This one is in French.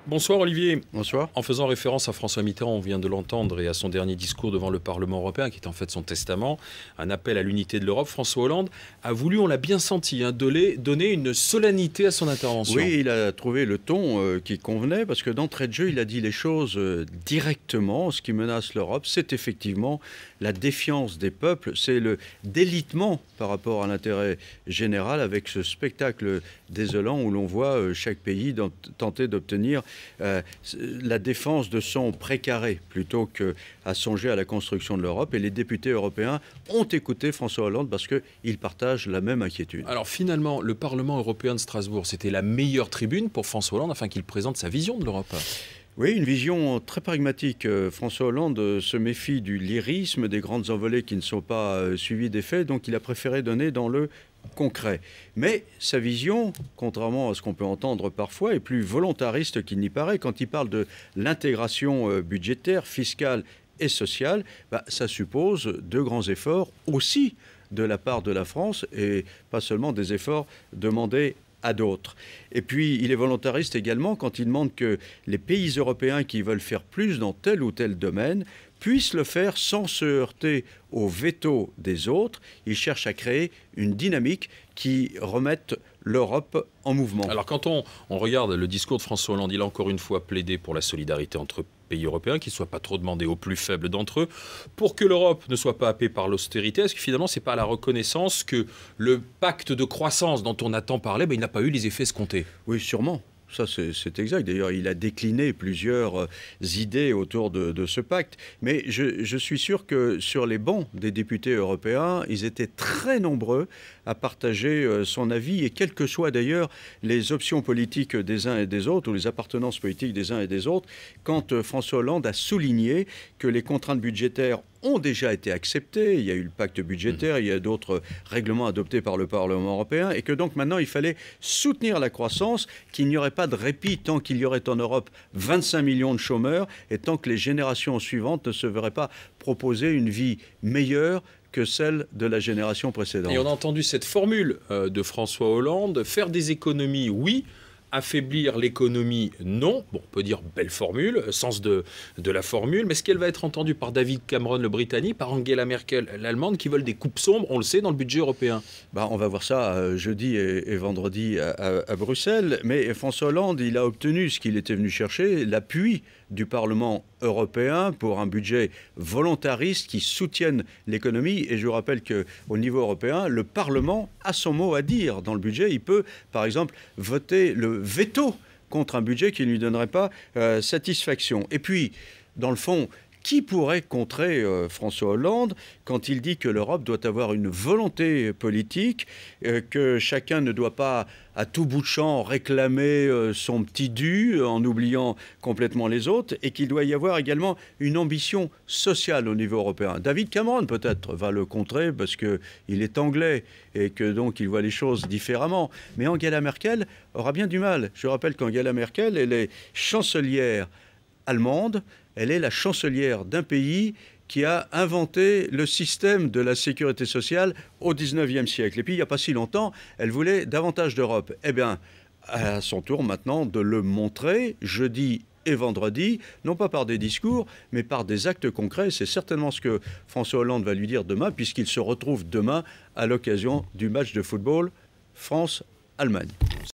Bonsoir Olivier. Bonsoir. En faisant référence à François Mitterrand, on vient de l'entendre, et à son dernier discours devant le Parlement européen, qui est en fait son testament, un appel à l'unité de l'Europe, François Hollande a voulu, on l'a bien senti, donner une solennité à son intervention. Oui, il a trouvé le ton qui convenait, parce que d'entrée de jeu, il a dit les choses directement. Ce qui menace l'Europe, c'est effectivement la défiance des peuples, c'est le délitement par rapport à l'intérêt général, avec ce spectacle désolant où l'on voit chaque pays tenter d'obtenir la défense de son précaré plutôt qu'à songer à la construction de l'Europe. Et les députés européens ont écouté François Hollande parce qu'ils partagent la même inquiétude. Alors finalement, le Parlement européen de Strasbourg, c'était la meilleure tribune pour François Hollande afin qu'il présente sa vision de l'Europe. Oui, une vision très pragmatique. François Hollande se méfie du lyrisme, des grandes envolées qui ne sont pas suivies des faits, donc il a préféré donner dans le concret. Mais sa vision, contrairement à ce qu'on peut entendre parfois, est plus volontariste qu'il n'y paraît. Quand il parle de l'intégration budgétaire, fiscale et sociale, ça suppose de grands efforts aussi de la part de la France et pas seulement des efforts demandés à d'autres. Et puis, il est volontariste également quand il demande que les pays européens qui veulent faire plus dans tel ou tel domaine puissent le faire sans se heurter au veto des autres. Il cherche à créer une dynamique qui remette l'Europe en mouvement. Alors quand on regarde le discours de François Hollande, il a encore une fois plaidé pour la solidarité entre pays européens, qu'il ne soit pas trop demandé aux plus faibles d'entre eux, pour que l'Europe ne soit pas happée par l'austérité. Est-ce que finalement, ce n'est pas la reconnaissance que le pacte de croissance dont on a tant parlé, il n'a pas eu les effets escomptés? Oui, sûrement. Ça, c'est exact. D'ailleurs, il a décliné plusieurs idées autour de ce pacte. Mais je suis sûr que sur les bancs des députés européens, ils étaient très nombreux à partager son avis. Et quelles que soient d'ailleurs les options politiques des uns et des autres, ou les appartenances politiques des uns et des autres, quand François Hollande a souligné que les contraintes budgétaires ont déjà été acceptées, il y a eu le pacte budgétaire, il y a d'autres règlements adoptés par le Parlement européen, et que donc maintenant il fallait soutenir la croissance, qu'il n'y aurait pas de répit tant qu'il y aurait en Europe 25 millions de chômeurs, et tant que les générations suivantes ne se verraient pas proposer une vie meilleure que celle de la génération précédente. Et on a entendu cette formule de François Hollande, faire des économies, oui. Affaiblir l'économie, non. Bon, on peut dire belle formule, sens de la formule, mais est-ce qu'elle va être entendue par David Cameron, le Britannique, par Angela Merkel, l'Allemande, qui veulent des coupes sombres, on le sait, dans le budget européen? On va voir ça jeudi et vendredi à Bruxelles. Mais François Hollande, il a obtenu ce qu'il était venu chercher, l'appui du Parlement européen pour un budget volontariste qui soutienne l'économie. Et je vous rappelle qu'au niveau européen, le Parlement a son mot à dire dans le budget. Il peut, par exemple, voter le veto contre un budget qui ne lui donnerait pas satisfaction. Et puis, dans le fond, qui pourrait contrer François Hollande quand il dit que l'Europe doit avoir une volonté politique, que chacun ne doit pas à tout bout de champ réclamer son petit dû en oubliant complètement les autres, et qu'il doit y avoir également une ambition sociale au niveau européen. David Cameron peut-être va le contrer parce qu'il est anglais et que donc il voit les choses différemment. Mais Angela Merkel aura bien du mal. Je rappelle qu'Angela Merkel, elle est chancelière allemande. Elle est la chancelière d'un pays qui a inventé le système de la sécurité sociale au XIXe siècle. Et puis, il n'y a pas si longtemps, elle voulait davantage d'Europe. Eh bien, à son tour maintenant de le montrer jeudi et vendredi, non pas par des discours, mais par des actes concrets. C'est certainement ce que François Hollande va lui dire demain, puisqu'il se retrouve demain à l'occasion du match de football France-Allemagne.